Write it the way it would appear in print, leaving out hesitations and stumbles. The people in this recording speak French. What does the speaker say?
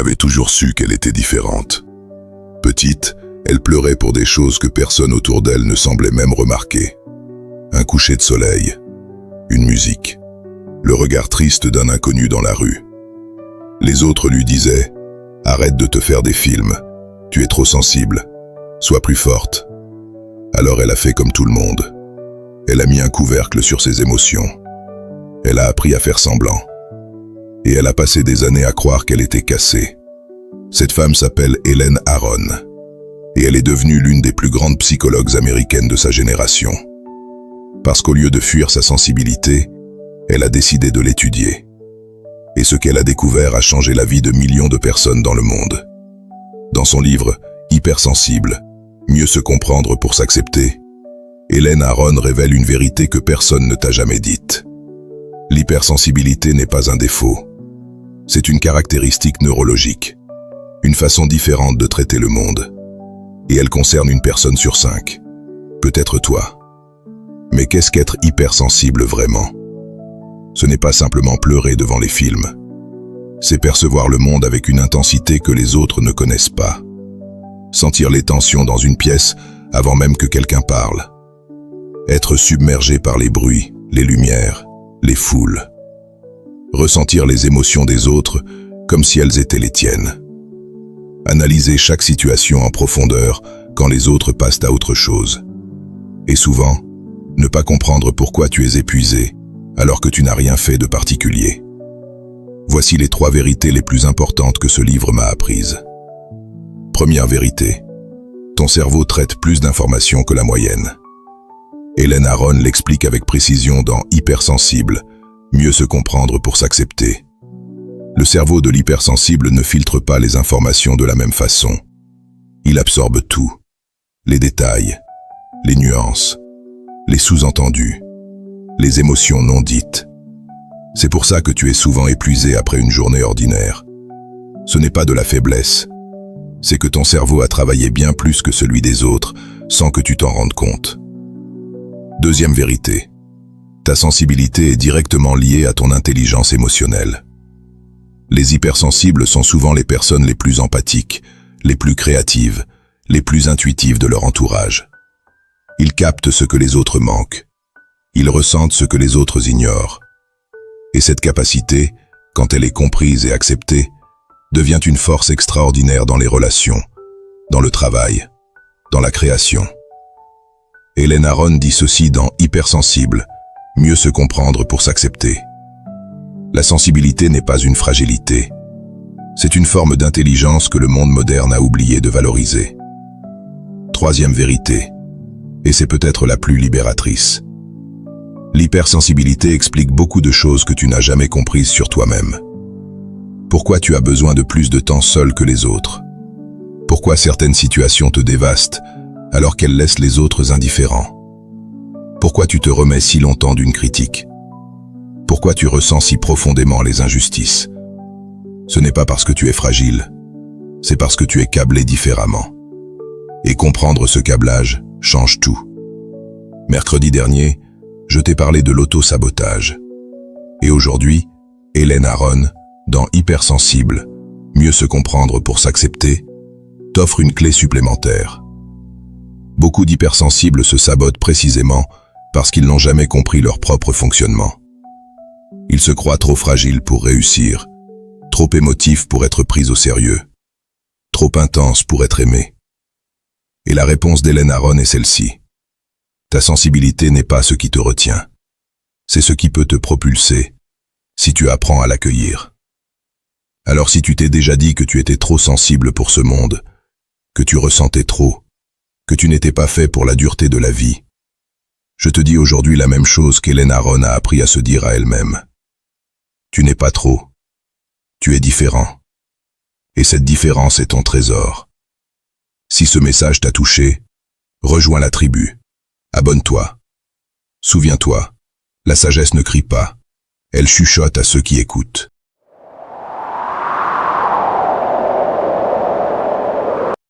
avait toujours su qu'elle était différente. Petite, elle pleurait pour des choses que personne autour d'elle ne semblait même remarquer. Un coucher de soleil, une musique, le regard triste d'un inconnu dans la rue. Les autres lui disaient « Arrête de te faire des films, tu es trop sensible, sois plus forte ». Alors elle a fait comme tout le monde. Elle a mis un couvercle sur ses émotions. Elle a appris à faire semblant. Et elle a passé des années à croire qu'elle était cassée. Cette femme s'appelle Helen Aron. Et elle est devenue l'une des plus grandes psychologues américaines de sa génération. Parce qu'au lieu de fuir sa sensibilité, elle a décidé de l'étudier. Et ce qu'elle a découvert a changé la vie de millions de personnes dans le monde. Dans son livre « Hypersensible », Mieux se comprendre pour s'accepter, Helen Aron révèle une vérité que personne ne t'a jamais dite. L'hypersensibilité n'est pas un défaut. C'est une caractéristique neurologique, une façon différente de traiter le monde. Et elle concerne une personne sur 5. Peut-être toi. Mais qu'est-ce qu'être hypersensible vraiment? Ce n'est pas simplement pleurer devant les films. C'est percevoir le monde avec une intensité que les autres ne connaissent pas. Sentir les tensions dans une pièce avant même que quelqu'un parle. Être submergé par les bruits, les lumières, les foules. Ressentir les émotions des autres comme si elles étaient les tiennes. Analyser chaque situation en profondeur quand les autres passent à autre chose. Et souvent, ne pas comprendre pourquoi tu es épuisé alors que tu n'as rien fait de particulier. Voici les 3 vérités les plus importantes que ce livre m'a apprises. Première vérité. Ton cerveau traite plus d'informations que la moyenne. Helen Aron l'explique avec précision dans Hypersensible, Mieux se comprendre pour s'accepter. Le cerveau de l'hypersensible ne filtre pas les informations de la même façon. Il absorbe tout. Les détails, les nuances, les sous-entendus, les émotions non dites. C'est pour ça que tu es souvent épuisé après une journée ordinaire. Ce n'est pas de la faiblesse. C'est que ton cerveau a travaillé bien plus que celui des autres, sans que tu t'en rendes compte. Deuxième vérité. Ta sensibilité est directement liée à ton intelligence émotionnelle. Les hypersensibles sont souvent les personnes les plus empathiques, les plus créatives, les plus intuitives de leur entourage. Ils captent ce que les autres manquent. Ils ressentent ce que les autres ignorent. Et cette capacité, quand elle est comprise et acceptée, devient une force extraordinaire dans les relations, dans le travail, dans la création. Helen Aron dit ceci dans Hypersensible, Mieux se comprendre pour s'accepter. La sensibilité n'est pas une fragilité. C'est une forme d'intelligence que le monde moderne a oublié de valoriser. Troisième vérité, et c'est peut-être la plus libératrice. L'hypersensibilité explique beaucoup de choses que tu n'as jamais comprises sur toi-même. Pourquoi tu as besoin de plus de temps seul que les autres? Pourquoi certaines situations te dévastent alors qu'elles laissent les autres indifférents? Pourquoi tu te remets si longtemps d'une critique? Pourquoi tu ressens si profondément les injustices? Ce n'est pas parce que tu es fragile, c'est parce que tu es câblé différemment. Et comprendre ce câblage change tout. Mercredi dernier, je t'ai parlé de l'auto-sabotage. Et aujourd'hui, Helen Aron, dans Hypersensible, Mieux se comprendre pour s'accepter, t'offre une clé supplémentaire. Beaucoup d'hypersensibles se sabotent précisément parce qu'ils n'ont jamais compris leur propre fonctionnement. Ils se croient trop fragiles pour réussir, trop émotifs pour être pris au sérieux, trop intenses pour être aimés. Et la réponse d'Helen Aron est celle-ci. Ta sensibilité n'est pas ce qui te retient. C'est ce qui peut te propulser, si tu apprends à l'accueillir. Alors si tu t'es déjà dit que tu étais trop sensible pour ce monde, que tu ressentais trop, que tu n'étais pas fait pour la dureté de la vie, je te dis aujourd'hui la même chose qu'Helen Aron a appris à se dire à elle-même. Tu n'es pas trop. Tu es différent. Et cette différence est ton trésor. Si ce message t'a touché, rejoins la tribu. Abonne-toi. Souviens-toi, la sagesse ne crie pas. Elle chuchote à ceux qui écoutent.